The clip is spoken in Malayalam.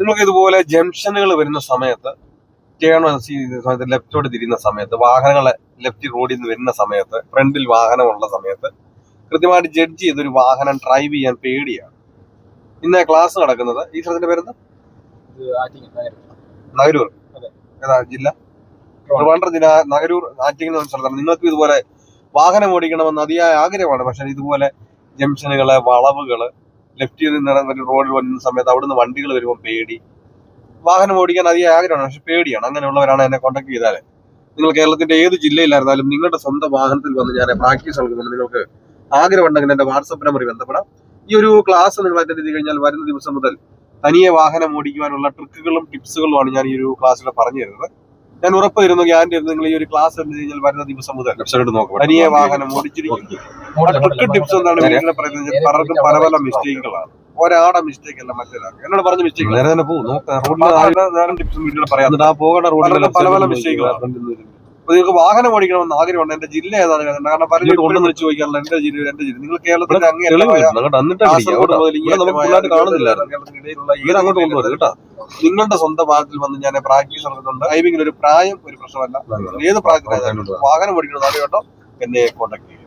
നിങ്ങൾക്ക് ഇതുപോലെ ജംഗ്ഷനുകൾ വരുന്ന സമയത്ത് ലെഫ്റ്റോട്ട് തിരിയുന്ന സമയത്ത് വാഹനങ്ങളെ ലെഫ്റ്റ് റോഡിൽ നിന്ന് വരുന്ന സമയത്ത് ഫ്രണ്ടിൽ വാഹനമുള്ള സമയത്ത് കൃത്യമായിട്ട് ജഡ്ജ് ചെയ്തൊരു വാഹനം ഡ്രൈവ് ചെയ്യാൻ പേടിയാണ്. ഇന്ന് ക്ലാസ് നടക്കുന്നത് ഈ സ്ഥലത്തിന്റെ പേരെന്താ? നഗരൂർ. ഏതാ ജില്ല? ട്രിവാൻഡ്രം ജില്ല, നഗരൂർ ആറ്റിങ്ങൽ എന്ന സ്ഥലത്താണ്. നിങ്ങൾക്ക് ഇതുപോലെ വാഹനം ഓടിക്കണമെന്ന് അതിയായ ആഗ്രഹമാണ്. പക്ഷെ ഇതുപോലെ ജംഗ്ഷനുകള്, വളവുകള്, ലെഫ്റ്റിൽ നിന്ന് റോഡിൽ വരുന്ന സമയത്ത് അവിടുന്ന് വണ്ടികൾ വരുമ്പോൾ പേടി. വാഹനം ഓടിക്കാൻ അതിയായ ആഗ്രഹമാണ്, പക്ഷെ പേടിയാണ്. അങ്ങനെയുള്ളവരാണ് എന്നെ കോൺടാക്ട് ചെയ്താൽ നിങ്ങൾ കേരളത്തിന്റെ ഏത് ജില്ലയിലായിരുന്നാലും നിങ്ങളുടെ സ്വന്തം വാഹനത്തിൽ വന്ന് ഞാൻ പ്രാക്ടീസ് നൽകുന്നുണ്ട്. നിങ്ങൾക്ക് ആഗ്രഹം ഉണ്ടെങ്കിൽ എന്റെ വാട്സപ്പ് നമ്പറിൽ ബന്ധപ്പെടാം. ഈ ഒരു ക്ലാസ് നിങ്ങൾ അറ്റൻഡ് ചെയ്ത് കഴിഞ്ഞാൽ വരുന്ന ദിവസം മുതൽ തനിയെ വാഹനം ഓടിക്കുവാനുള്ള ട്രിക്കുകളും ടിപ്സുകളുമാണ് ഞാൻ ഈ ഒരു ക്ലാസ്സിൽ പറഞ്ഞു തരുന്നത്. ഞാൻ ഉറപ്പ് തരുന്നു, ഗ്യാരണ്ടി തരുന്നു, നിങ്ങൾ ഈ ഒരു ക്ലാസ് അറ്റൻഡ് ചെയ്ത് കഴിഞ്ഞാൽ വരുന്ന ദിവസം മുതൽ തനിയെ വാഹനം ഓടിച്ചിരിക്കും. ട്രിക്ക് ടിപ്സ് എന്താണ് വീട്ടിലെ പറയുന്നത്? പലർക്കും പല പല മിസ്റ്റേക്കുകളാണ്. ഒരാടെ മിസ്റ്റേക്ക് അല്ല മറ്റൊരാൾക്ക്. എന്നോട് പറഞ്ഞ മിസ്റ്റേക്ക് നേരെ തന്നെ പോകും. ടിപ്സും വീട്ടിൽ പറയാം. പോകേണ്ട റോഡിൽ പല പല മിസ്റ്റേക്കുകളാണ്. അപ്പൊ നിങ്ങൾക്ക് വാഹനം ഓടിക്കണമെന്ന് ആഗ്രഹമുണ്ട്. എന്റെ ജില്ല ഏതാണ്? കാരണം പലരും കൊണ്ടു വിളിച്ച് ചോദിക്കാറില്ല എന്റെ ജില്ല. നിങ്ങൾ കേരളത്തിന്റെ നിങ്ങളുടെ സ്വന്തം വാഹനത്തിൽ വന്ന് ഞാൻ പ്രാക്ടീസ് നടത്തുന്നുണ്ട്. ഡ്രൈവിംഗിന് ഒരു പ്രായം ഒരു പ്രശ്നമല്ല. ഏത് പ്രായത്തിലായാലും വാഹനം ഓടിക്കണം അറിയാട്ടോ എന്നെ കോൺടാക്ട് ചെയ്യും.